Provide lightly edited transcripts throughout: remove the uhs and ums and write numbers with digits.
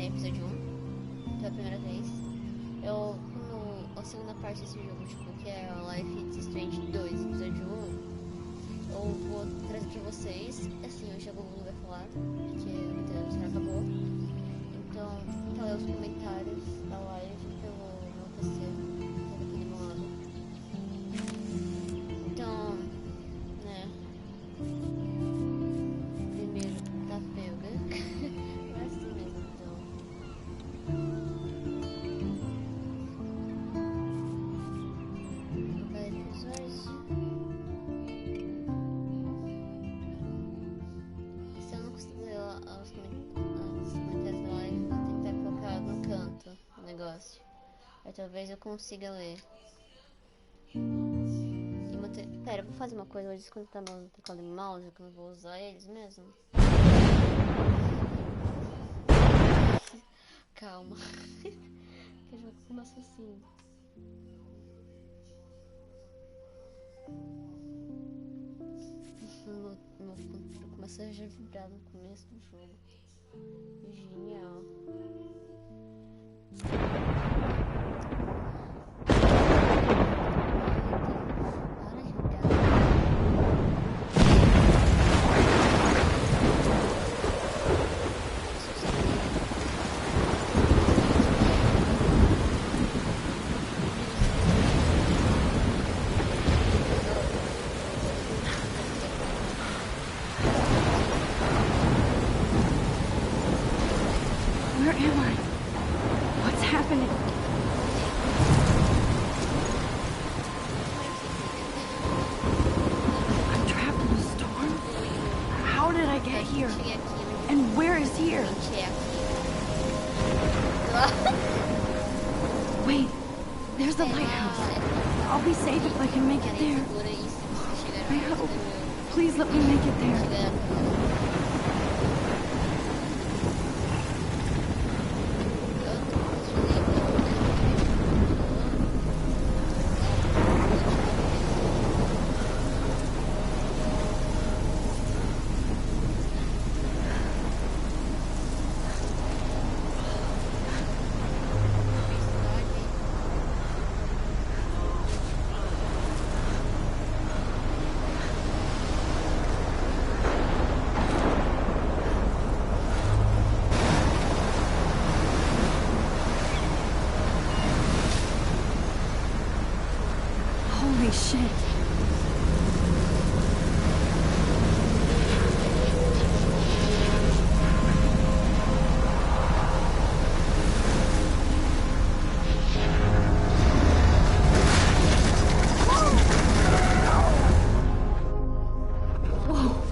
zerei episódio 1 pela primeira vez. A segunda parte desse jogo, tipo, que é a Life is Strange 2, episódio 1, eu vou trazer pra vocês. Assim, hoje o UwU vai falar, porque o internet já acabou. Então, tá lá os comentários da live pelo meu PC, tá aqui do meu lado. Então, né? Primeiro, tá feio, né? É assim mesmo, então. Se eu não conseguir ler os comentários da live, vou tentar colocar no canto o negócio. Aí talvez eu consiga ler. Pera, eu vou fazer uma coisa, vou desconectar meu teclado e mouse, que eu não vou usar eles mesmo. Calma. Que o jogo começa assim. Meu computador começa a já vibrar no começo do jogo. Genial. Where am I? What's happening? I'm trapped in a storm? How did I get here? And where is here? Wait, there's the lighthouse. I'll be safe if I can make it there. I hope. Please let me make it there. Holy shit. Whoa.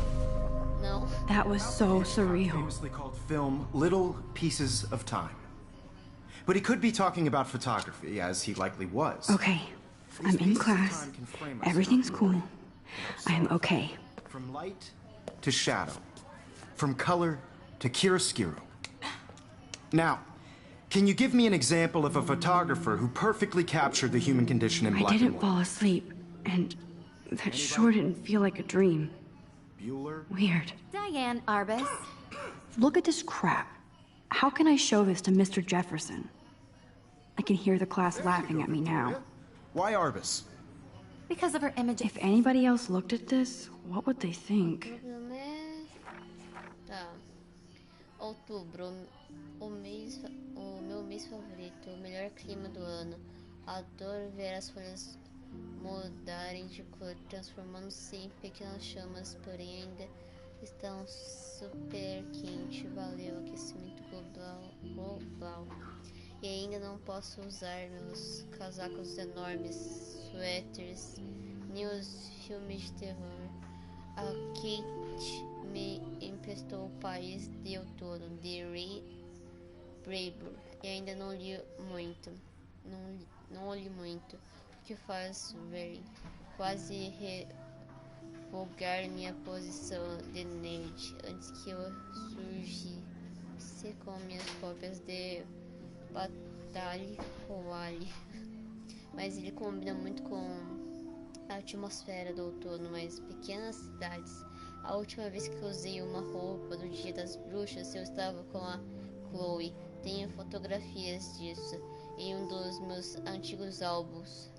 No. That was so surreal. Famously called film Little Pieces of Time. But he could be talking about photography, as he likely was. Okay, I'm in class. Everything's cool. I am okay. From light to shadow. From color to chiaroscuro. Now, can you give me an example of a photographer who perfectly captured the human condition in black I and didn't white? fall asleep, and that sure didn't feel like a dream. Bueller? Weird. Diane Arbus. Look at this crap. How can I show this to Mr. Jefferson? I can hear the class laughing at me now. Why Arbus? Because of her image. If anybody else looked at this, what would they think? Tá. Outubro, o meu mês favorito, o melhor clima do ano. Adoro ver as folhas mudarem de cor, transformando-se em pequenas chamas, porém ainda estão super quente. Valeu, aquecimento global. E ainda não posso usar meus casacos enormes, suéteres, nem os filmes de terror. A Kate me emprestou O País de Outono, de Ray Bradbury, e ainda não li muito. Não li muito, porque faz ver quase revogar minha posição de nerd antes que eu surgisse com minhas cópias de Batalha Royale. Mas ele combina muito com a atmosfera do outono, mas pequenas cidades. A última vez que eu usei uma roupa do Dia das Bruxas, eu estava com a Chloe. Tenho fotografias disso em um dos meus antigos álbuns.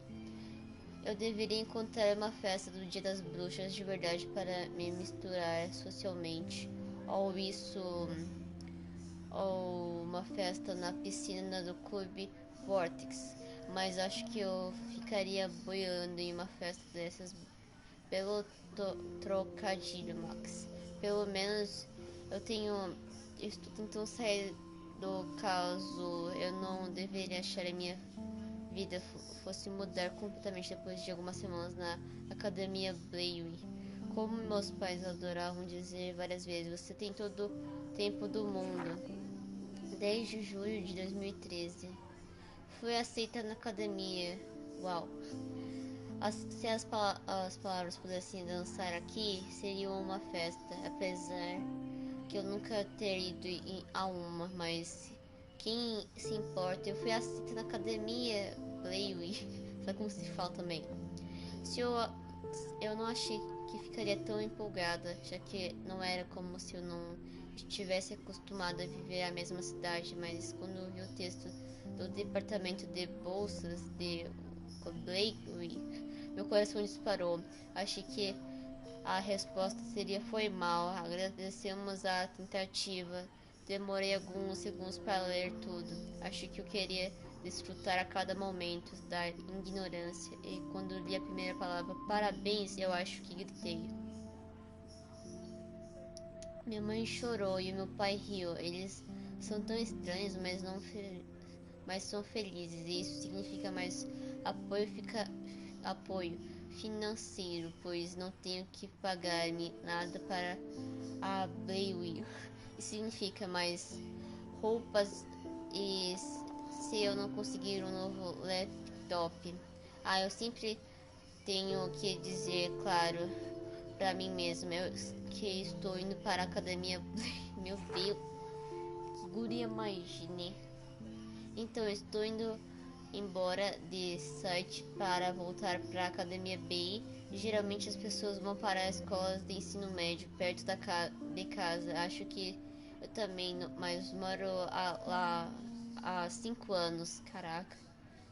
Eu deveria encontrar uma festa do Dia das Bruxas de verdade para me misturar socialmente. Ou uma festa na piscina do Clube Vortex. Mas acho que eu ficaria boiando em uma festa dessas pelo trocadilho, Max. Pelo menos eu estou tentando sair do caso. Eu não deveria achar a minha vida fosse mudar completamente depois de algumas semanas na academia Blayway. Como meus pais adoravam dizer várias vezes, você tem todo o tempo do mundo. Desde julho de 2013. Fui aceita na academia. Uau! Se as palavras pudessem dançar aqui, seria uma festa, apesar que eu nunca ter ido a uma, mas quem se importa, eu fui aceita na academia Blayway, sabe como se fala também. Eu não achei que ficaria tão empolgada, já que não era como se eu não estivesse acostumada a viver a mesma cidade, mas quando eu vi o texto do departamento de bolsas de Blayway, meu coração disparou. Achei que a resposta seria foi mal. Agradecemos a tentativa. Demorei alguns segundos para ler tudo. Achei que eu queria desfrutar a cada momento da ignorância. E quando li a primeira palavra, parabéns, eu acho que gritei. Minha mãe chorou e meu pai riu. Eles são tão estranhos, mas são felizes. E isso significa mais apoio financeiro, pois não tenho que pagar-me nada para a Blayway. Isso significa mais roupas e se eu não conseguir um novo laptop. Eu sempre tenho que dizer, claro, para mim mesma que estou indo para a academia. Meu Deus, que guria imagine. Então estou indo embora de site para voltar para a academia B. Geralmente as pessoas vão para as escolas de ensino médio perto de casa. Acho que eu também, mas moro lá há 5 anos. Caraca,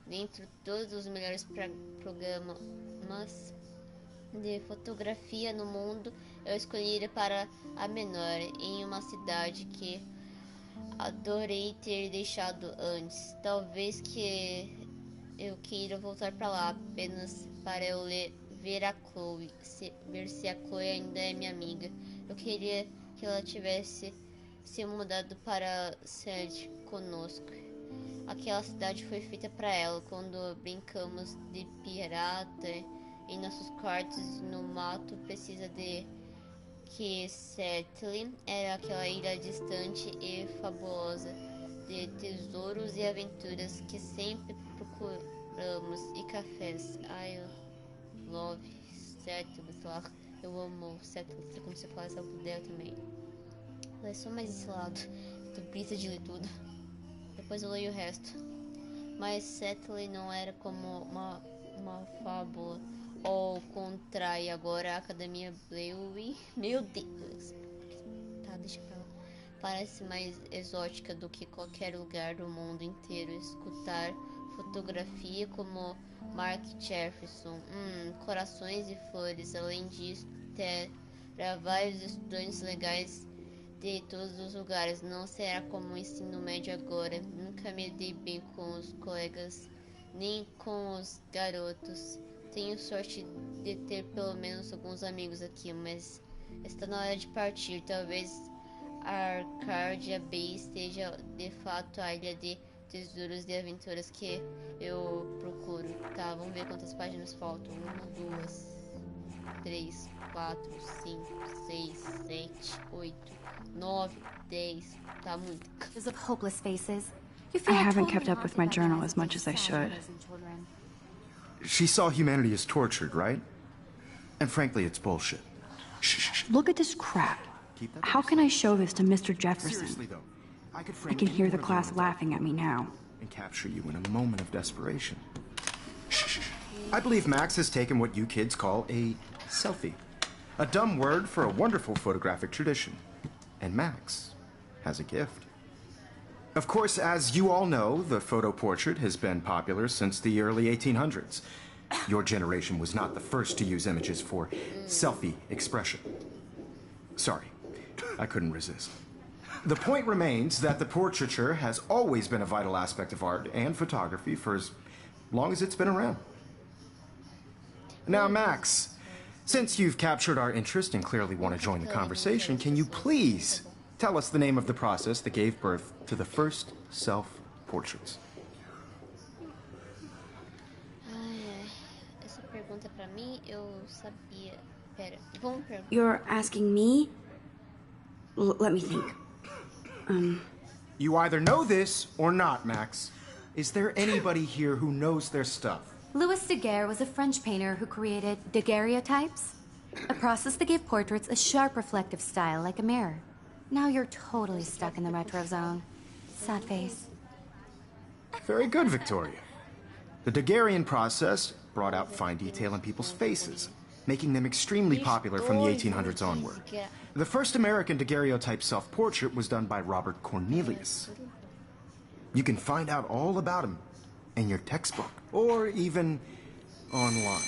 dentro de todos os melhores programas de fotografia no mundo, eu escolhi ir para a menor, em uma cidade que adorei ter deixado antes. Talvez que eu queira voltar para lá apenas para eu ver a Chloe, ver se a Chloe ainda é minha amiga. Eu queria que ela tivesse se mudado para sede conosco. Aquela cidade foi feita para ela. Quando brincamos de pirata em nossos quartos no mato, precisa de que Seattle era aquela ilha distante e fabulosa de tesouros e aventuras que sempre procuramos e cafés. I love Seattle, sei lá, eu amo Seattle, como você fala essa dela também. Ela é só mais esse lado, tô preguiça de ler tudo. Depois eu leio o resto. Mas Seattle não era como uma fábula. Ao contrário, agora a academia Blayway, meu Deus, tá, deixa pra lá, parece mais exótica do que qualquer lugar do mundo inteiro. Escutar fotografia como Mark Jefferson, corações e flores. Além disso, terá vários estudantes legais de todos os lugares. Não será como o ensino médio agora. Nunca me dei bem com os colegas nem com os garotos. Tenho sorte de ter pelo menos alguns amigos aqui, mas está na hora de partir. Talvez a Arcadia Bay esteja de fato a ilha de tesouros e aventuras que eu procuro. Tá, vamos ver quantas páginas faltam. 1, 2, 3, 4, 5, 6, 7, 8, 9, 10. Tá muito. Of hopeless faces. I haven't kept up with my journal as much as I should. She saw humanity as tortured, right? And frankly, it's bullshit. Shh. Look at this crap. Keep that How can I show this to Mr. Jefferson? Seriously, though, I could I frame can any hear one the of you class on laughing at me now. and capture you in a moment of desperation. Shh. I believe Max has taken what you kids call a selfie. A dumb word for a wonderful photographic tradition. And Max has a gift. Of course, as you all know, the photo portrait has been popular since the early 1800s. Your generation was not the first to use images for selfie expression. Sorry, I couldn't resist. The point remains that the portraiture has always been a vital aspect of art and photography for as long as it's been around. Now, Max, since you've captured our interest and clearly want to join the conversation, can you please tell us the name of the process that gave birth to the first self-portraits? Essa pergunta pra mim, eu sabia. Pera, vamos perguntar. You're asking me? Let me think. You either know this or not, Max. Is there anybody here who knows their stuff? Louis Daguerre was a French painter who created daguerreotypes, a process that gave portraits a sharp reflective style like a mirror. Now you're totally stuck in the retro zone. Sad face. Very good, Victoria. The Daguerrean process brought out fine detail in people's faces, making them extremely popular from the 1800s onward. The first American daguerreotype self-portrait was done by Robert Cornelius. You can find out all about him in your textbook, or even online.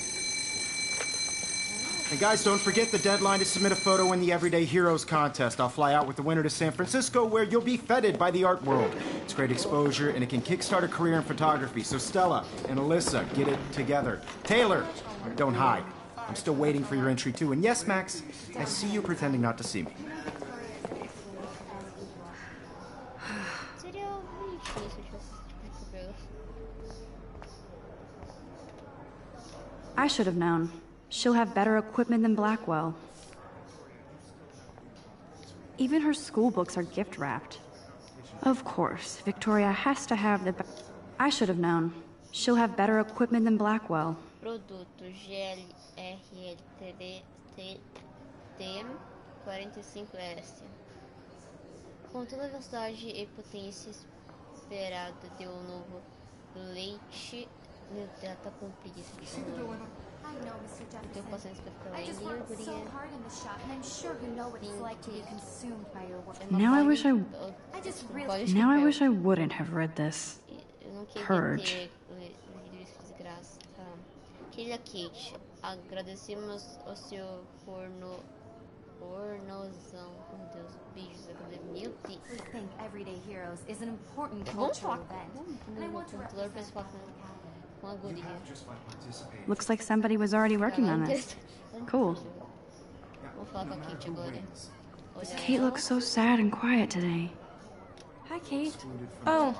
And guys, don't forget the deadline to submit a photo in the Everyday Heroes contest. I'll fly out with the winner to San Francisco, where you'll be feted by the art world. It's great exposure, and it can kickstart a career in photography. So Stella and Alyssa, get it together. Taylor, don't hide. I'm still waiting for your entry, too. And yes, Max, I see you pretending not to see me. Seria bonitinho se eu tivesse esse cabelo. I should have known. She'll have better equipment than Blackwell. Even her school books are gift wrapped. Of course, Victoria has to have the... I should have known. She'll have better equipment than Blackwell. Produto GLRLTM45S. Com toda a velocidade e potência esperada de novo leite. Meu Deus, tá com preguiça. I know, Mr. Tenho Jefferson. paciência pra ficar I just lendo. worked so hard in the shop, and I'm sure you know what it's like to be consumed by your work. Now I wish I Pode wouldn't have read this. Eu não queria Purge. ter lido isso de graça. Querida Kate, agradecemos o seu pornozão. Meu Deus, beijos. Meu Deus. We think Everyday Heroes is an important Vamos cultural falar event. And I no want to computador pra represent falar com a guria. Looks like somebody was already working on this. Cool. Vamos falar com a Kate agora. Olha, Kate looks so sad and quiet today. Hi, Kate. Oh,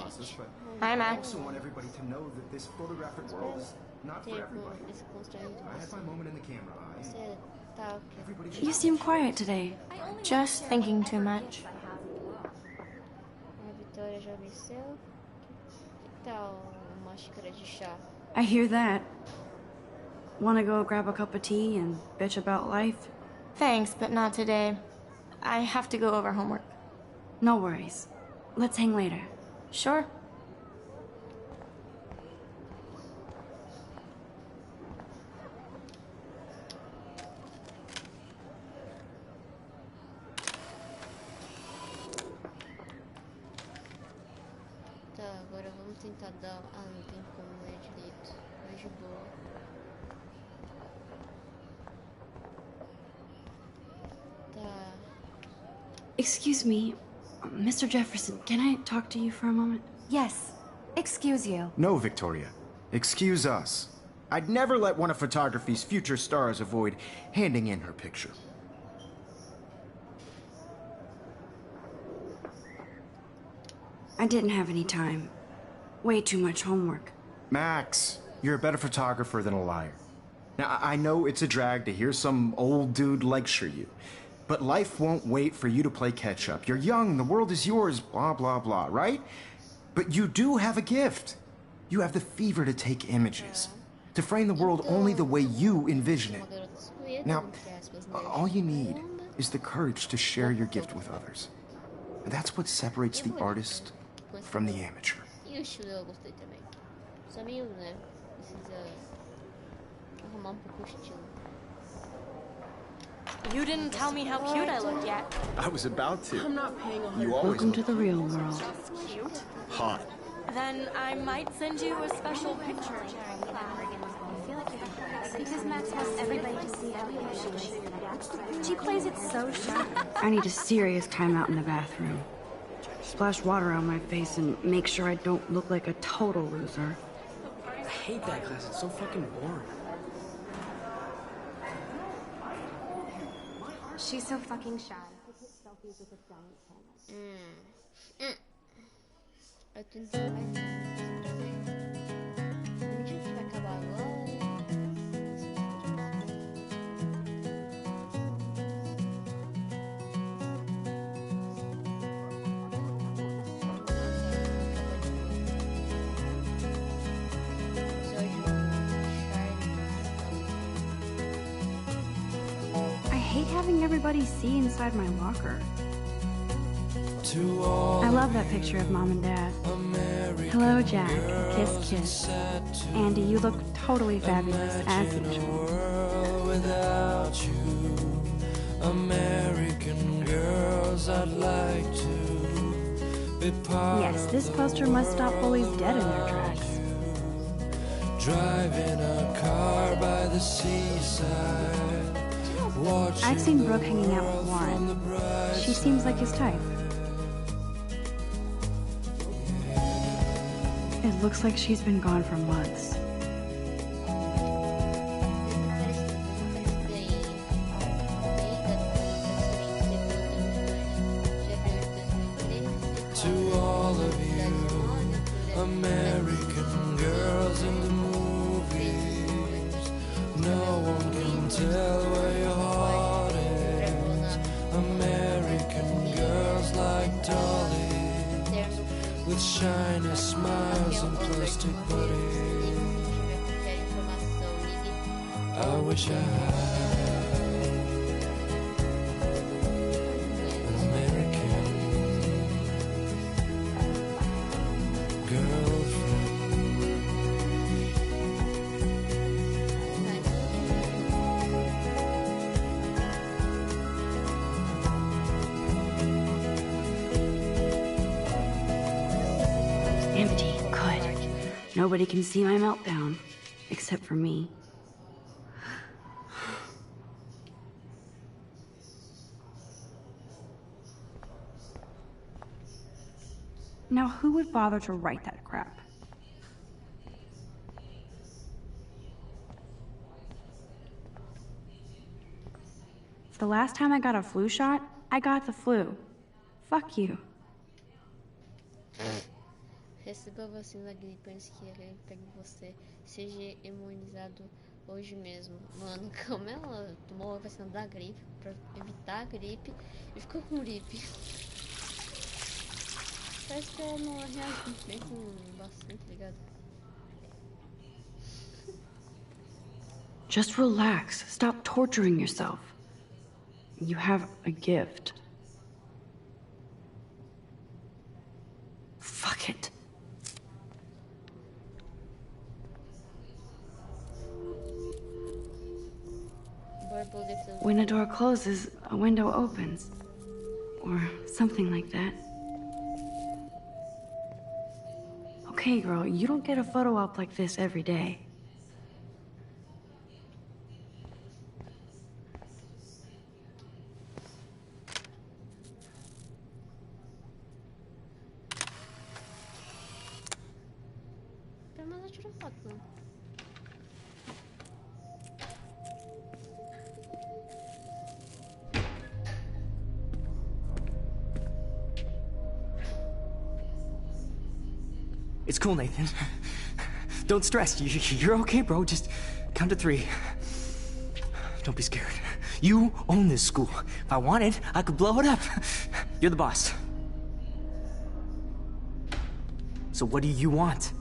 hi, I Max. also want everybody to know that this photographic world is not for ter everybody. esse constrangimento. I had my moment in the camera. Você tá... Everybody should You seem quiet today. Just thinking too much. A Vitória já venceu. Que tal uma xícara de chá? I hear that. Wanna go grab a cup of tea and bitch about life? Thanks, but not today. I have to go over homework. No worries. Let's hang later. Sure. Tá, agora vamos tentar dar... Ah, não tem como ler direito. Mas de boa. Tá. Excuse me, Mr. Jefferson, can I talk to you for a moment? Yes. Excuse you. No, Victoria. Excuse us. I'd never let one of photography's future stars avoid handing in her picture. I didn't have any time. Way too much homework. Max, you're a better photographer than a liar. Now, I know it's a drag to hear some old dude lecture you, but life won't wait for you to play catch-up. You're young, the world is yours, blah, blah, blah, right? But you do have a gift. You have the fever to take images, to frame the world only the way you envision Uma it. garota sumida, Now, entre aspas, né? all you need is the courage to share your gift with others. And that's what separates the artist from the amateur. E o estilo eu gostei também. Só meio, né? Precisa arrumar um pouco o estilo. You didn't tell me how cute I looked yet. I was about to. I'm not paying You always Welcome to the real world. Cute. cute. Hot. Then I might send you a special picture. Because Max wants everybody to see how good she is. She plays it so sharp. I need a serious timeout in the bathroom. Splash water on my face and make sure I don't look like a total loser. I hate that class. It's so fucking boring. She's so fucking shy. Eu tô dizendo mais nada. O dia que vai acabar agora. I hate having everybody see inside my locker. I love that picture of Mom and Dad. Hello, Jack. Kiss, kiss. Andy, you look totally fabulous, as usual. Without you, American girls, I'd like to be part. Yes, this poster must stop bullies dead in their tracks. Driving a car by the seaside. I've seen Brooke hanging out with Warren. She seems like his type. It looks like she's been gone for months. To all of you, American girls in the movies, no one can tell where your heart is. American girls like dollies, with shiny smiles and plastic bodies. I wish I had an American girlfriend. Empty. Good. Nobody can see my meltdown. Except for me. Now, who would bother to write that crap? The last time I got a flu shot, I got the flu. Fuck you. Receba a vacina da gripe antes que ela pegue você. Seja imunizado hoje mesmo. Mano, como ela tomou a vacina da gripe pra evitar a gripe e ficou com gripe. Parece que ela não reagiu bem com bastante, ligado? Just relax. Stop torturing yourself. You have a gift. Fuck it. When a door closes, a window opens. Or something like that. Okay, girl, you don't get a photo op like this every day. It's cool, Nathan. Don't stress. You're okay, bro. Just count to 3. Don't be scared. You own this school. If I wanted, I could blow it up. You're the boss. So what do you want?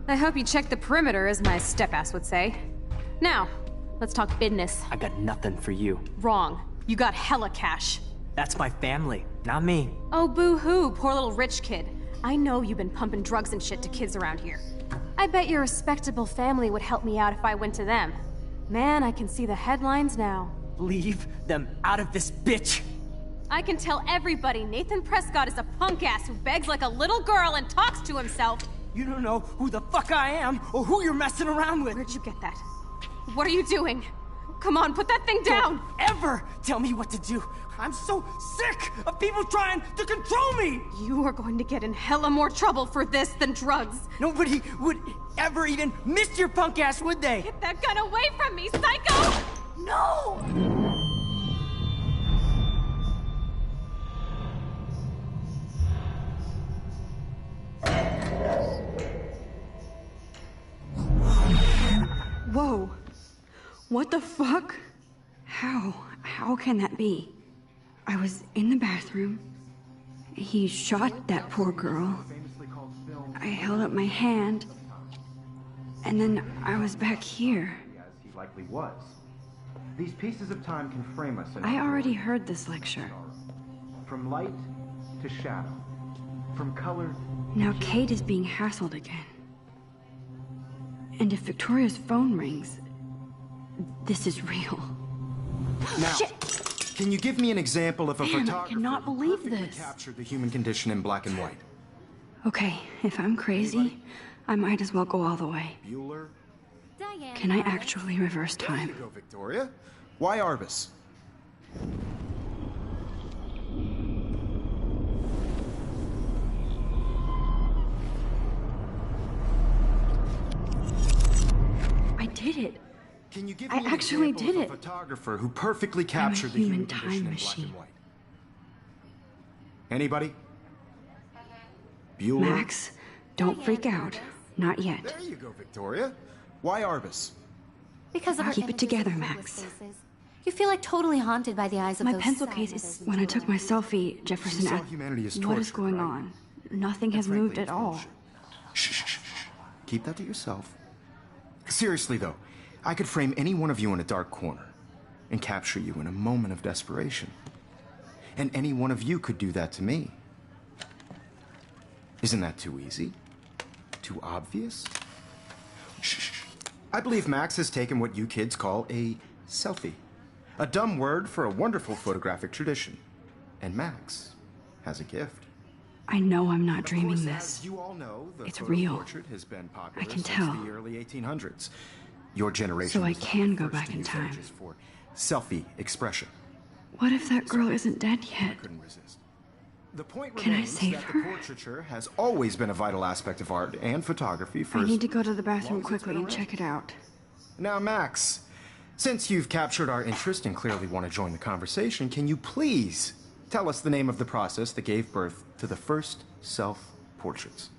I hope you checked the perimeter, as my step-ass would say. Now, let's talk business. I got nothing for you. Wrong. You got hella cash. That's my family, not me. Oh, boo-hoo, poor little rich kid. I know you've been pumping drugs and shit to kids around here. I bet your respectable family would help me out if I went to them. Man, I can see the headlines now. Leave them out of this, bitch! I can tell everybody Nathan Prescott is a punk ass who begs like a little girl and talks to himself. You don't know who the fuck I am or who you're messing around with. Where'd you get that? What are you doing? Come on, put that thing down! Don't ever tell me what to do. I'm so sick of people trying to control me! You are going to get in hella more trouble for this than drugs. Nobody would ever even miss your punk ass, would they? Get that gun away from me, psycho! No! Whoa. What the fuck? How can that be? I was in the bathroom. He shot that poor girl. I held up my hand. And then I was back here. As he likely was. These pieces of time can frame us in I already heard this lecture. from light to shadow, from color. Now Kate is being hassled again. And if Victoria's phone rings, this is real. Now, Shit. can you give me an example of a Man, I photographer cannot who believe perfectly this. captured the human condition in black and white? Okay, if I'm crazy, I might as well go all the way. Bueller? Can I actually reverse There you time? go, Victoria. Why Arbus? I did it. Can you give I me an actually example did of a it. photographer who perfectly captured the human human time condition in black machine. and white? Anybody? Bueller? Max, don't freak out. Not yet. There you go, Victoria. Why Arbus? Because of her Keep it images together, of Max. hopeless faces. You feel like totally haunted by the eyes of My those pencil sad case mothers is when I took my children. selfie, Jefferson You saw asked, humanity as what is torture, going right? on? Nothing has Frankly, moved at it's all. bullshit. Shh, shh, shh, shh. Keep that to yourself. Seriously, though, I could frame any one of you in a dark corner and capture you in a moment of desperation. And any one of you could do that to me. Isn't that too easy? Too obvious? Shh, shh, shh. I believe Max has taken what you kids call a selfie. A dumb word for a wonderful photographic tradition. And Max has a gift. I know I'm not Of dreaming course, this. as you all know, the It's photo real. portrait has been popular I can since tell. the early 1800s. Your generation So I was the can go first back to in use time. images for selfie expression. What if that girl isn't dead yet? I couldn't resist. The point Can I remains save that her? the portraiture has always been a vital aspect of art and photography for I as need to go to the long bathroom as it's quickly been and around. check it out. Now, Max, since you've captured our interest and clearly want to join the conversation, can you please tell us the name of the process that gave birth to the first self-portraits?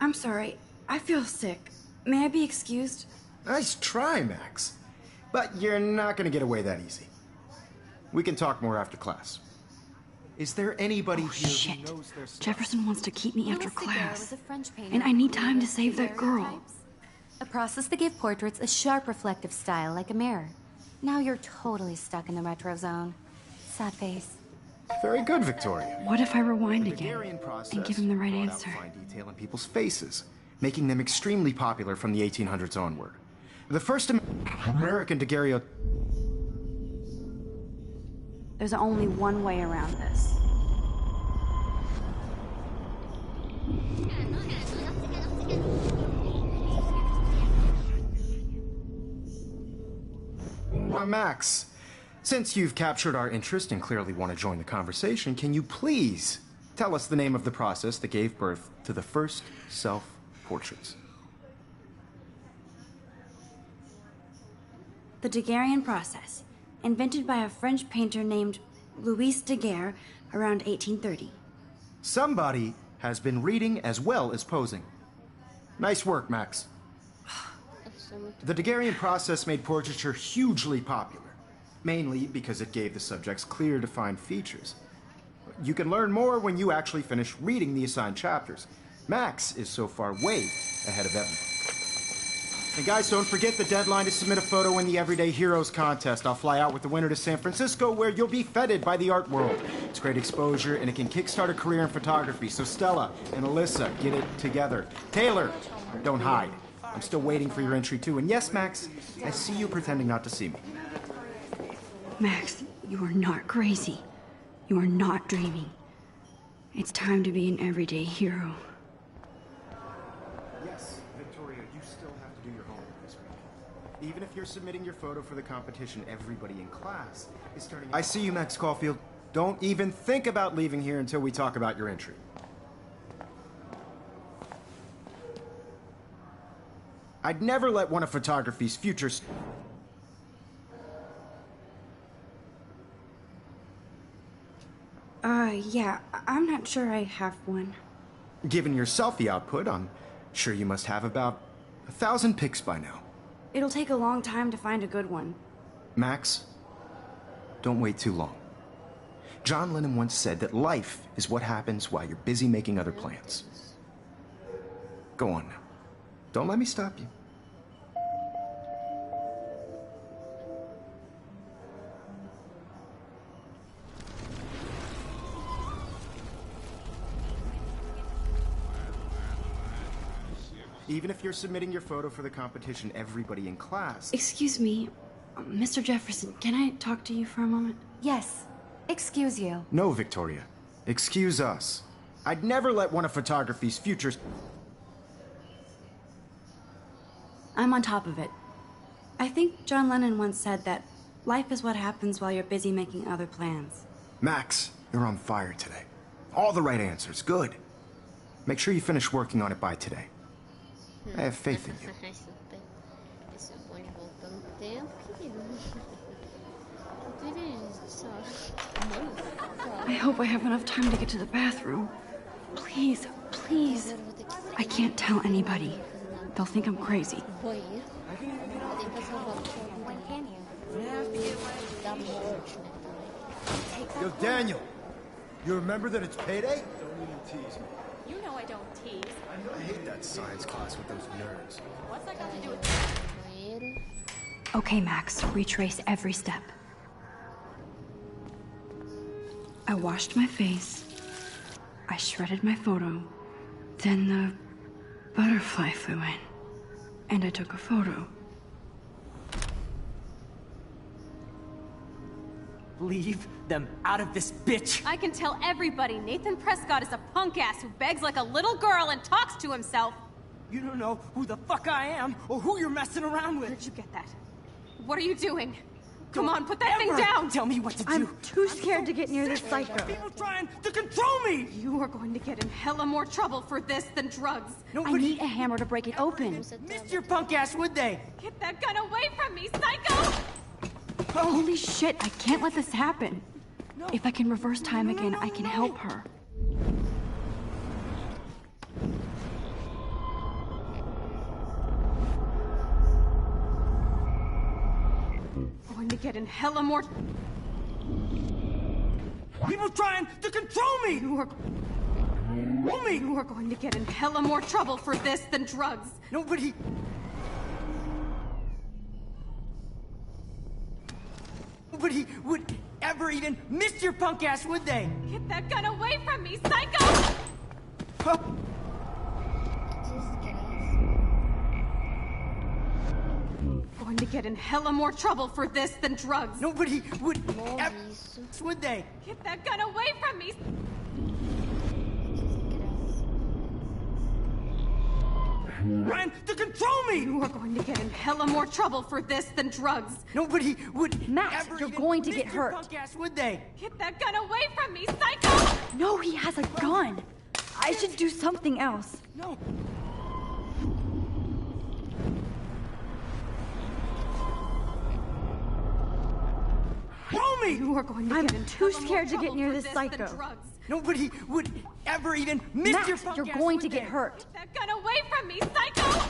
I'm sorry. I feel sick. May I be excused? Nice try, Max. But you're not going to get away that easy. We can talk more after class. Is there anybody Oh, here shit. who knows their stuff? Jefferson wants to keep me after Louis Daguerre class. was a French painter And I need who time to created save that girl. daguerreotypes, a process that gave portraits a sharp reflective style like a mirror. Now you're totally stuck in the retro zone. Sad face. Very good, Victoria. What if I rewind The again Daguerrean process and give him the right brought out answer? fine detail in people's faces, making them extremely popular from the 1800s onward. The first American daguerreotype. There's only one way around this. Max, since you've captured our interest and clearly want to join the conversation, can you please tell us the name of the process that gave birth to the first self-portraits? The Daguerrean process, invented by a French painter named Louis Daguerre around 1830. Somebody has been reading as well as posing. Nice work, Max. The Daguerrean process made portraiture hugely popular, mainly because it gave the subjects clear, defined features. You can learn more when you actually finish reading the assigned chapters. Max is so far way ahead of Evan. And guys, don't forget the deadline to submit a photo in the Everyday Heroes contest. I'll fly out with the winner to San Francisco, where you'll be feted by the art world. It's great exposure, and it can kickstart a career in photography. So Stella and Alyssa, get it together. Taylor, don't hide. I'm still waiting for your entry too. And yes, Max, I see you pretending not to see me. Max, you are not crazy. You are not dreaming. It's time to be an everyday hero. Yes, Victoria, you still have to do your homework this week. Even if you're submitting your photo for the competition, everybody in class is turning... I see you, Max Caulfield. Don't even think about leaving here until we talk about your entry. I'd never let one of photography's futures... Yeah, I'm not sure I have one. Given your selfie output, I'm sure you must have about 1,000 pics by now. It'll take a long time to find a good one. Max, don't wait too long. John Lennon once said that life is what happens while you're busy making other plans. Go on now. Don't let me stop you. Even if you're submitting your photo for the competition, everybody in class... Excuse me, Mr. Jefferson, can I talk to you for a moment? Yes. Excuse you. No, Victoria. Excuse us. I'd never let one of photography's futures... I'm on top of it. I think John Lennon once said that life is what happens while you're busy making other plans. Max, you're on fire today. All the right answers. Good. Make sure you finish working on it by today. I have faith in you. Esse é bom de voltar no tempo, querido. I hope I have enough time to get to the bathroom. Please, please. I can't tell anybody. They'll think I'm crazy. Why can't you? Yo, Daniel, you remember that it's payday? Don't even tease me. You know I don't tease. I hate that science class with those nerds. What's that got to do with... Okay, Max, retrace every step. I washed my face. I shredded my photo. Then the butterfly flew in. And I took a photo. Leave them out of this bitch! I can tell everybody Nathan Prescott is a punk ass who begs like a little girl and talks to himself. You don't know who the fuck I am or who you're messing around with. Where'd you get that? What are you doing? Come on, put that Ever thing down! Tell me what to do. I'm too scared to get near this psycho. People trying to control me! You are going to get in hella more trouble for this than drugs. I need a hammer to break it open. Missed your punk ass, would they? Get that gun away from me, psycho! Holy shit, I can't let this happen. If I can reverse time again, I can help her. Going to get in hella more... People trying to control me! You are going to get in hella more trouble for this than drugs. Nobody would ever even miss your punk ass, would they? Get that gun away from me, psycho! Going to get in hella more trouble for this than drugs. Nobody would ever, would they? Get that gun away from me! Trying to control me! You are going to get in hella more trouble for this than drugs. Nobody would Max, ever you're even going to miss get your hurt. punk ass, would they? Get that gun away from me, psycho! No, he has a gun. I should do something else. No. Control me! You are going to I'm get in too hella more scared to get trouble near for this than psycho. drugs. Nobody would ever even miss Max, your punk you're ass, going would to get they? hurt. Get that gun away from me, psycho!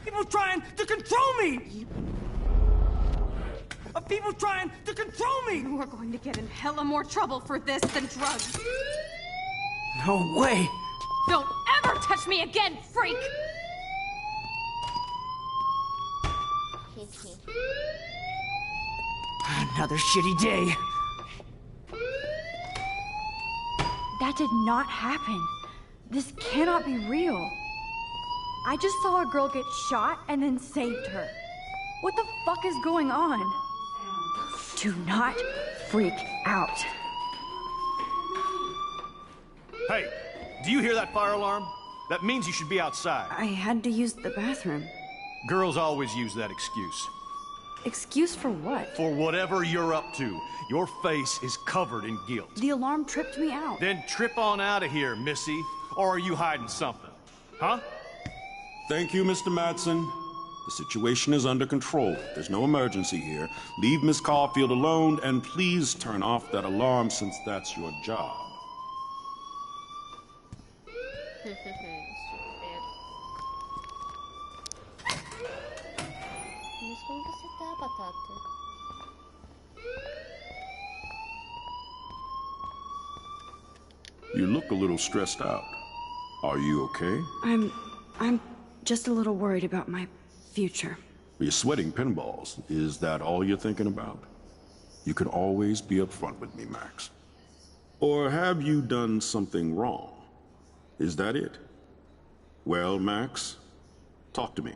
People trying to control me! People trying to control me! You are going to get in hella more trouble for this than drugs. No way! Don't ever touch me again, freak! Another shitty day. That did not happen. This cannot be real. I just saw a girl get shot and then saved her. What the fuck is going on? Do not freak out. Hey, do you hear that fire alarm? That means you should be outside. I had to use the bathroom. Girls always use that excuse. Excuse for what? For whatever you're up to. Your face is covered in guilt. The alarm tripped me out. Then trip on out of here, Missy. Or are you hiding something? Huh? Thank you, Mr. Madsen. The situation is under control. There's no emergency here. Leave Miss Caulfield alone, and please turn off that alarm since that's your job. Mas como você tá, Batata? You look a little stressed out. Are you okay? I'm just a little worried about my future. You're sweating pinballs. Is that all you're thinking about? You can always be upfront with me, Max. Or have you done something wrong? Is that it? Well, Max, talk to me.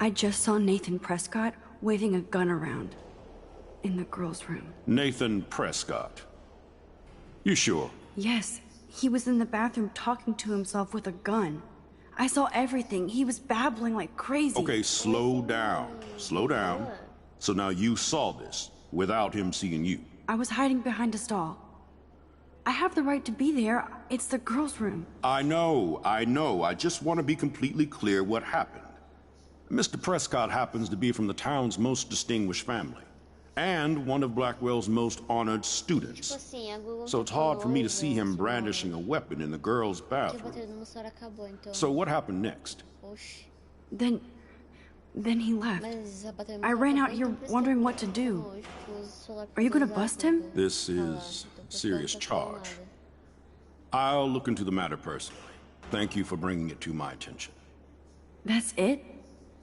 I just saw Nathan Prescott waving a gun around in the girls' room. Nathan Prescott. You sure? Yes, he was in the bathroom talking to himself with a gun. I saw everything. He was babbling like crazy. Okay, slow down. Slow down. So now you saw this without him seeing you. I was hiding behind a stall. I have the right to be there. It's the girls' room. I know. I just want to be completely clear what happened. Mr. Prescott happens to be from the town's most distinguished family, and one of Blackwell's most honored students. So it's hard for me to see him brandishing a weapon in the girls' bathroom. So what happened next? Then he left. I ran out here wondering what to do. Are you gonna bust him? This is a serious charge. I'll look into the matter personally. Thank you for bringing it to my attention. That's it?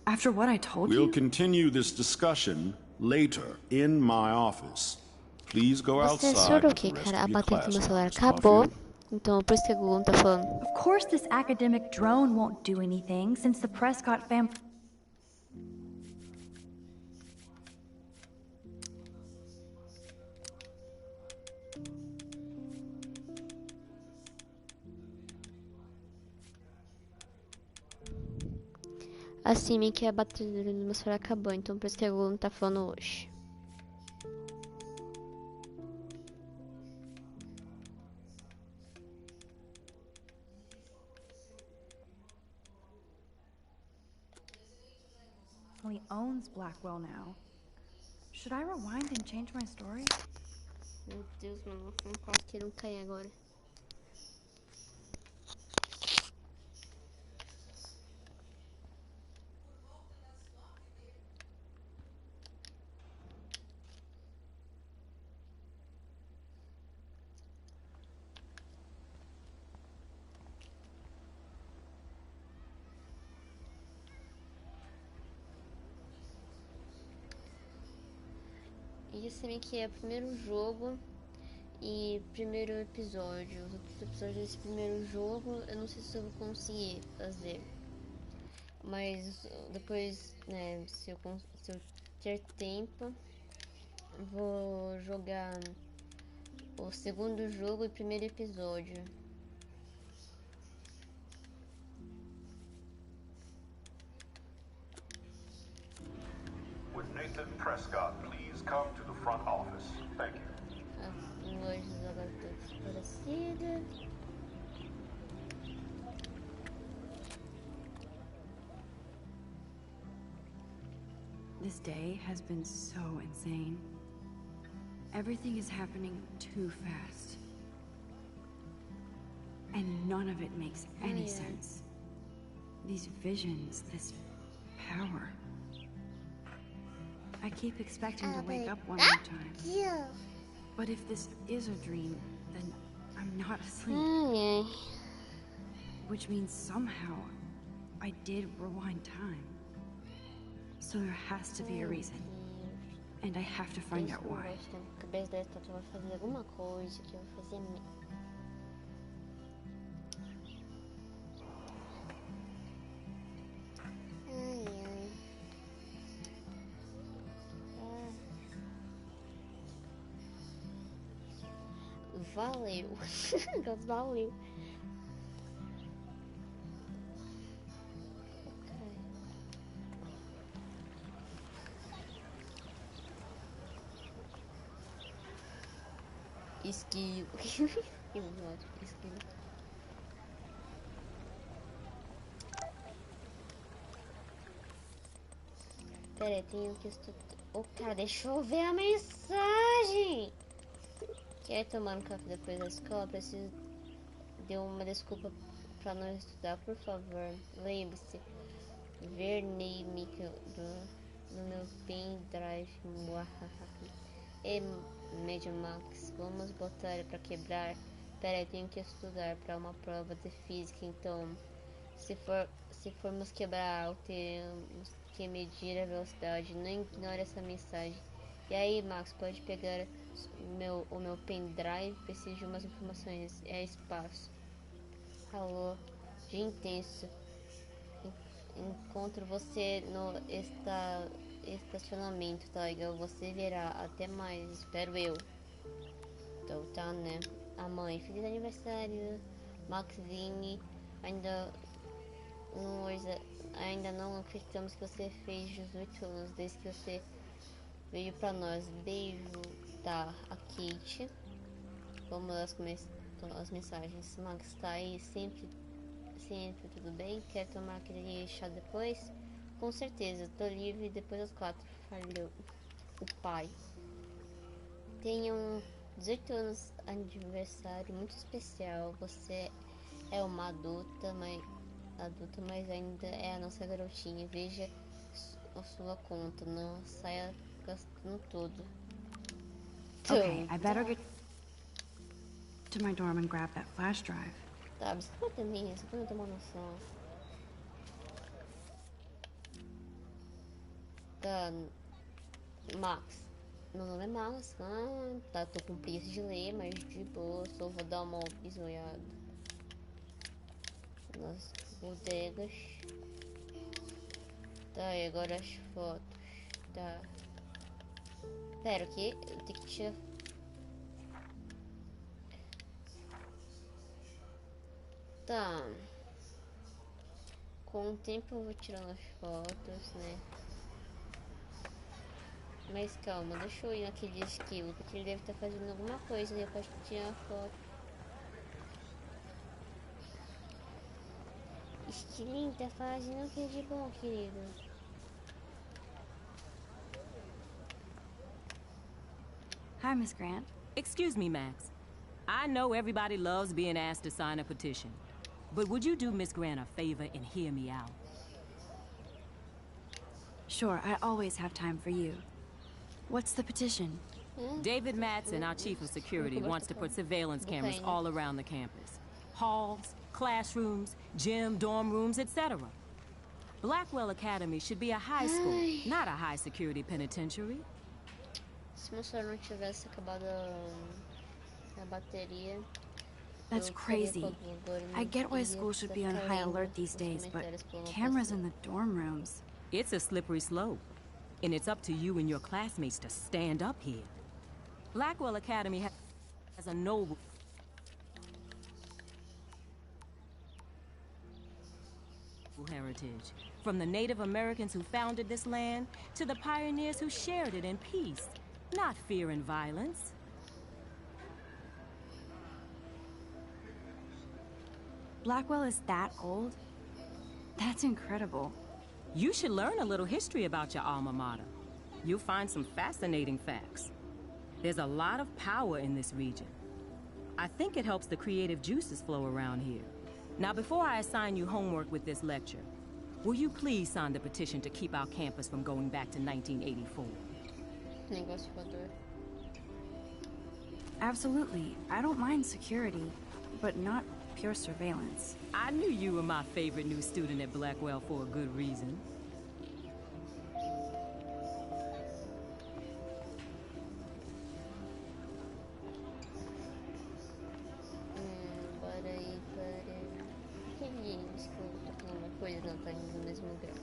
After what I told you? We'll continue this discussion later in my office. Please go outside. Você achou o que, cara? A bateria do meu celular acabou. Então, por isso que o Google tá falando. Of course this academic drone won't do anything, since the Prescott family... Assim que a bateria do meu celular acabou, então por isso que o Google não tá falando hoje. He owns Blackwell now. Should I rewind and change my story? Meu Deus, mano, não posso que não cair agora. Esse meio que é o primeiro jogo e primeiro episódio. Os outros episódios desse primeiro jogo eu não sei se eu vou conseguir fazer, mas depois, né, se eu ter tempo, vou jogar o segundo jogo e primeiro episódio. With Nathan Prescott, please come to the front office. Thank you. As imagens agora todas parecidas. This day has been so insane. Everything is happening too fast. And none of it makes any sense. These visions, this power. I keep expecting to wake up one more time. But if this is a dream, then I'm not asleep. Which means somehow I did rewind time. So there has to be a reason. and I have to find out why. A cabeça da estátua vai fazer alguma coisa que vai fazer. Valeu. Valeu. Esquilo. Esquilo. Pera aí, tenho que estudar. Oh, cara, deixa eu ver a mensagem. Quer tomar um café depois da escola? Preciso de uma desculpa pra não estudar, por favor. Lembre-se, ver name no meu pendrive. E Media Max, vamos botar ele pra quebrar. Pera aí, tenho que estudar pra uma prova de física, então se formos quebrar algo, temos que medir a velocidade. Não ignore essa mensagem. E aí, Max, pode pegar o meu pendrive? Preciso de umas informações. É espaço. Alô, dia intenso. Encontro você no estacionamento, tá legal? Você verá. Até mais, espero eu. Então tá, né? A mãe, feliz aniversário, Maxine. Ainda não acreditamos que você fez 18 anos desde que você veio pra nós. Beijo da Kate. Vamos lá as mensagens. Max tá aí sempre tudo bem? Quer tomar aquele chá depois? Com certeza, tô livre depois das 4. Falhou o pai. Tenho 18 anos, aniversário muito especial. Você é uma adulta, mas ainda é a nossa garotinha. Veja a sua conta, não saia gastando tudo. Okay, I better get to my dorm and grab that flash drive. Tá, biscoito também, só pra eu ter uma noção. Tá, Max. Meu nome é Max, tá, tô com preguiça de ler, mas de boa, só vou dar uma bisoiada nas bodegas. Tá, e agora as fotos. Tá. Pera, aqui eu tenho que tirar. Tá. Com o tempo eu vou tirando as fotos, né? Mas calma, deixa eu ir naquele esquilo, porque ele deve estar fazendo alguma coisa depois de tirar a foto. Esquilinho tá fazendo o que de bom, querido? Hi, Miss Grant. Excuse me, Max. I know everybody loves being asked to sign a petition, but would you do Miss Grant a favor and hear me out? Sure, I always have time for you. What's the petition? David Matson, our chief of security, wants to put surveillance cameras all around the campus. Halls, classrooms, gym, dorm rooms, etc. Blackwell Academy should be a high school, not a high security penitentiary. Se meu celular não tivesse acabado a bateria. That's crazy. I get why school should be on high alert these days, but cameras in the dorm rooms. It's a slippery slope, and it's up to you and your classmates to stand up here. Blackwell Academy has a noble heritage, from the Native Americans who founded this land to the pioneers who shared it in peace, not fear and violence. Blackwell is that old? That's incredible. You should learn a little history about your alma mater. You'll find some fascinating facts. There's a lot of power in this region. I think it helps the creative juices flow around here. Now, before I assign you homework with this lecture, will you please sign the petition to keep our campus from going back to 1984? Absolutely. I don't mind security, but not pure surveillance. I knew you were my favorite new student at Blackwell for a good reason. mas não tá indo no mesmo grau.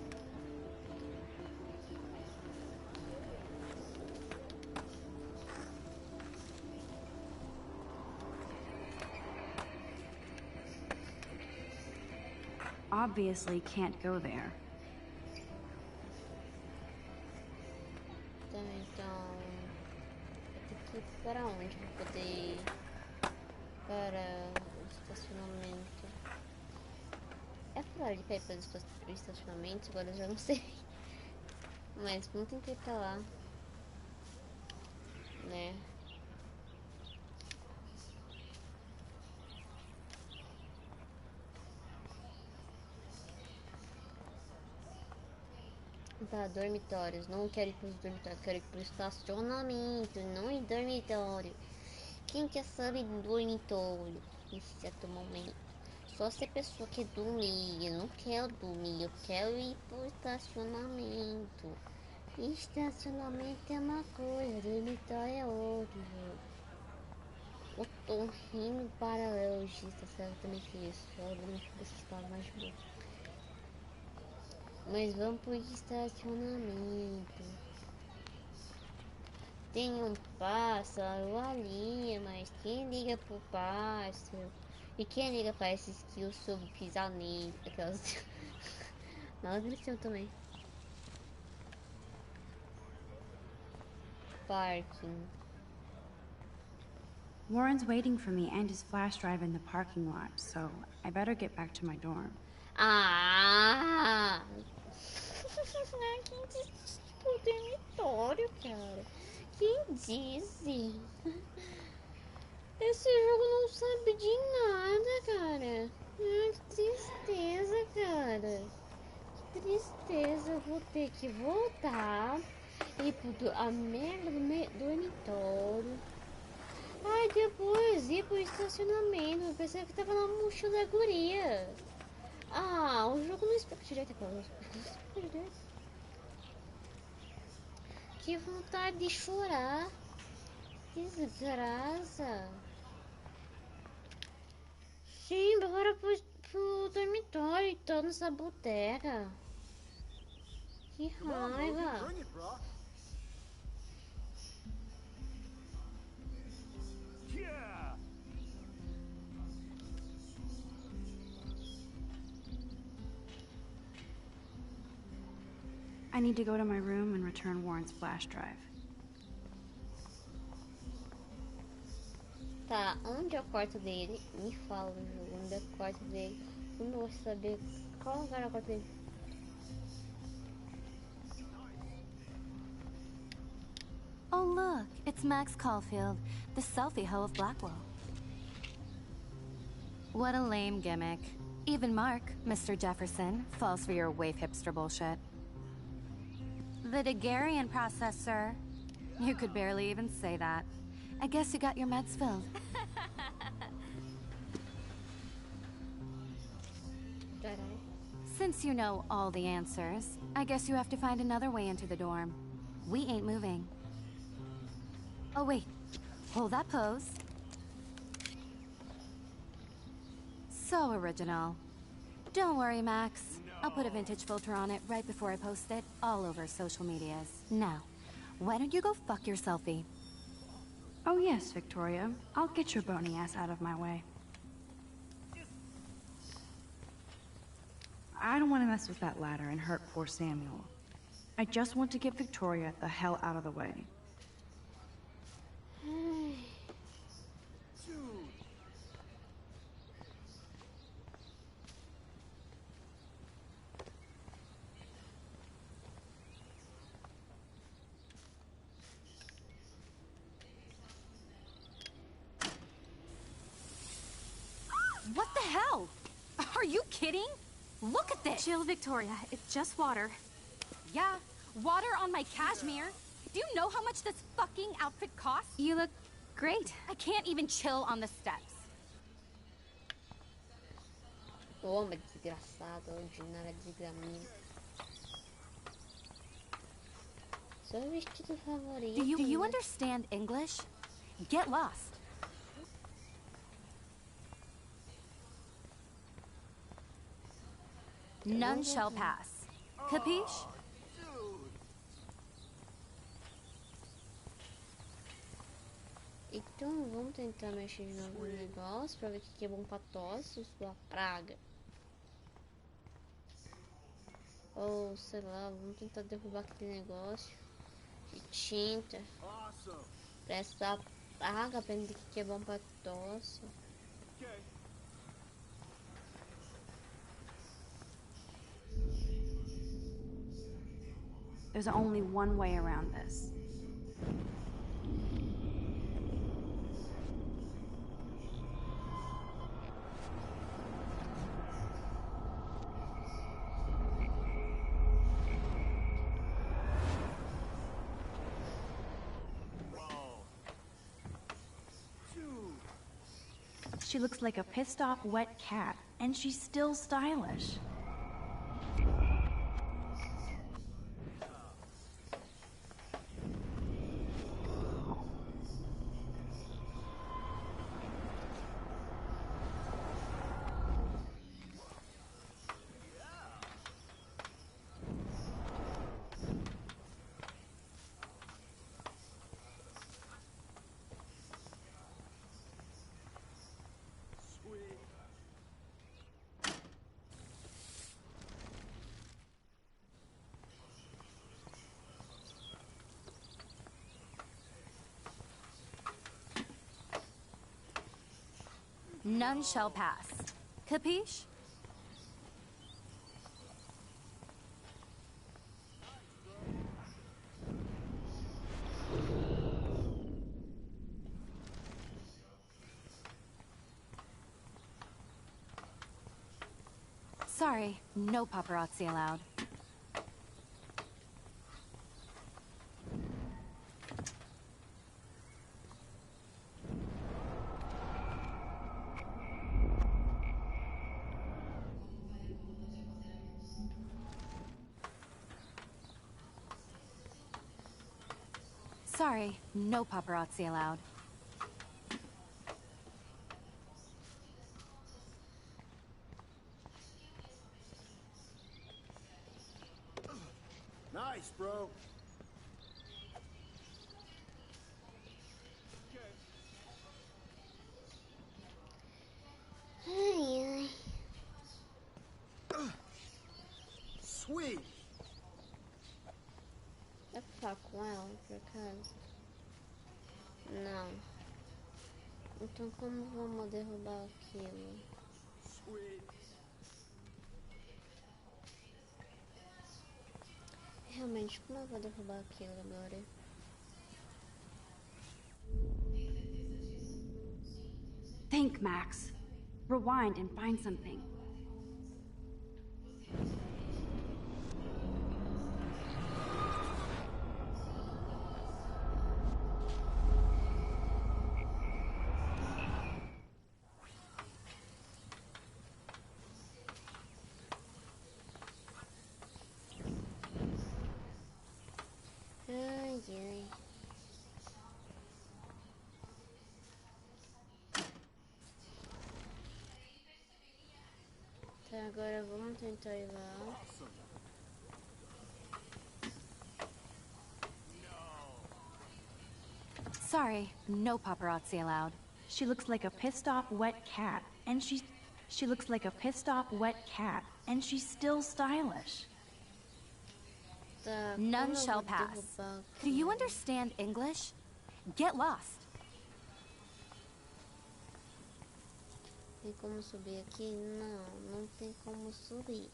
Obviously can't go there. Então, eu tenho que ir para onde pra poder ir para o estacionamento? É pra ali pra ir para o estacionamento? Agora eu já não sei. Mas vamos tentar ir pra lá, né? Para dormitórios, não quero ir para os dormitórios, quero ir para o estacionamento, não em dormitório. Quem quer saber do dormitório em certo momento? Só se a pessoa quer dormir, eu não quero dormir, eu quero ir para o estacionamento. Estacionamento é uma coisa, dormitório é outra. Eu tô rindo para logista, certamente isso, eu não precisava mais boa. Mas vamos pro estacionamento. Tem um pássaro ali, mas quem liga pro pássaro? E quem liga para esses que eu soube pisar nele? Aquelas. Não, agressivo também. Parking. Warren's waiting for me and his flash drive in the parking lot, so I better get back to my dorm. Ah! Quem disse pro dormitório, cara? Quem disse? Esse jogo não sabe de nada, cara. Ai, que tristeza, cara. Que tristeza. Eu vou ter que voltar e pro a merda do dormitório. Ai, depois ir pro estacionamento. Eu pensei que tava na mochila da guria. Ah, o jogo não explica direito agora. Que vontade de chorar. Desgraça. Sim, bora pro dormitório e tô nessa boteca. Que raiva. I need to go to my room and return Warren's flash drive. Tá, onde é o quarto dele? Me fala, jogo, onde é o quarto dele? Como eu vou saber qual lugar é o quarto dele? Oh, look, it's Max Caulfield, the selfie hoe of Blackwell. What a lame gimmick. Even Mark, Mr. Jefferson, falls for your wave hipster bullshit. The Daguerrean process, sir. You could barely even say that. I guess you got your meds filled. Since you know all the answers, I guess you have to find another way into the dorm. We ain't moving. Oh, wait. Hold that pose. So original. Don't worry, Max. I'll put a vintage filter on it right before I post it all over social medias. Now, why don't you go fuck your selfie? Oh yes, Victoria. I'll get your bony ass out of my way. I don't want to mess with that ladder and hurt poor Samuel. I just want to get Victoria the hell out of the way. What the hell? Are you kidding? Look at this! Chill, Victoria. It's just water. Yeah, water on my cashmere. Do you know how much this fucking outfit costs? You look great. I can't even chill on the steps. Toma, desgraçado, ordinária desgraminha. Seu vestido favorito. Do you understand English? Get lost. None shall pass. Capiche? Então vamos tentar mexer de novo no negócio pra ver o que é bom pra tosse, sua praga. Ou sei lá, vamos tentar derrubar aquele negócio de tinta. Pra essa praga, aprender o que é bom pra tosse. There's only one way around this. She looks like a pissed off wet cat, and she's still stylish. None shall pass. Capiche? Sorry, no paparazzi allowed. Sorry, no paparazzi allowed. Nice, bro. Ai, ai. Sweet. Dá pra falar com ela, por acaso? Não. Então como vamos derrubar aquilo? Sweet. Realmente, como eu vou derrubar aquilo agora? Think, Max. Rewind and find something. Ai, ai. Tá, agora vamos tentar ir lá. Sorry, no paparazzi allowed. She looks like a pissed off wet cat, and she looks like a pissed off wet cat, and she's still stylish. Tá, None como eu shall vou pass. derrubar Do you aquilo? understand English? Get lost. Tem como subir aqui? Não, não tem como subir.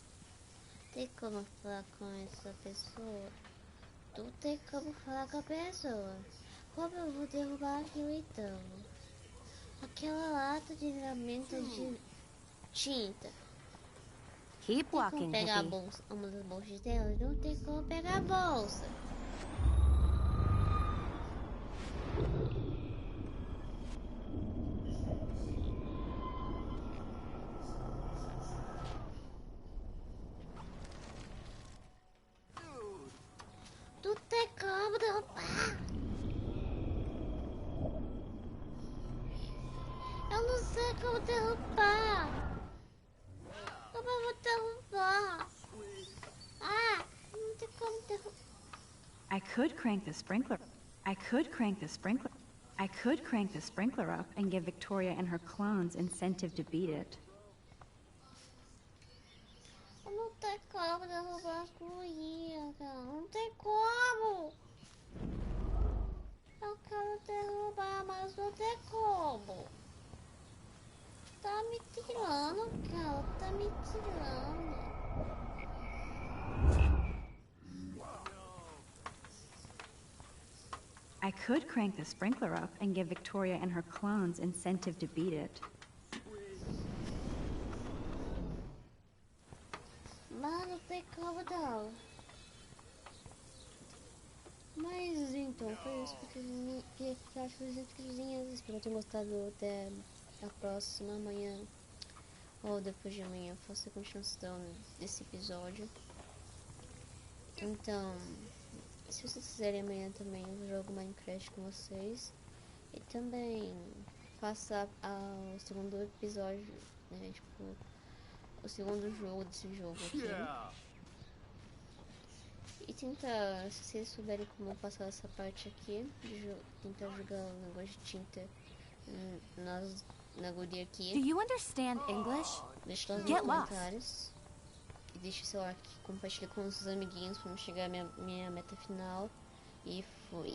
Tem como falar com essa pessoa? Não tem como falar com a pessoa. Como eu vou derrubar aquilo então? Aquela lata de ferramenta de tinta. Keep Tem como walking, pegar a hippie. bolsa, uma das bolsas dela? Não tem como pegar a bolsa. Não tem como derrubar. Eu não sei como derrubar. Como eu vou derrubar? could crank the sprinkler. I could crank the sprinkler. I could crank the sprinkler up and give Victoria and her clones incentive to beat it. Não tem como derrubar as coisinhas, cara. Não tem como. Eu quero derrubar, mas não tem como. Tá me tirando, cara. Tá me tirando. I could crank the sprinkler up and give Victoria and her clones incentive to beat it. Mano, tem como não. Mas então, foi isso. Pikahuzinhas. Espero que tenham gostado. Até a próxima. Amanhã ou depois de amanhã faço a continuação desse episódio. Então, se vocês quiserem amanhã também eu jogo Minecraft com vocês. E também faça o segundo episódio, né? Tipo, o segundo jogo desse jogo aqui. E tentar, se vocês souberem como passar essa parte aqui, de tentar jogar o negócio de tinta na guria aqui. Do you understand English? Deixa lá nos Get comentários. E deixa o seu like, compartilha com os amiguinhos pra chegar à minha meta final. E fui.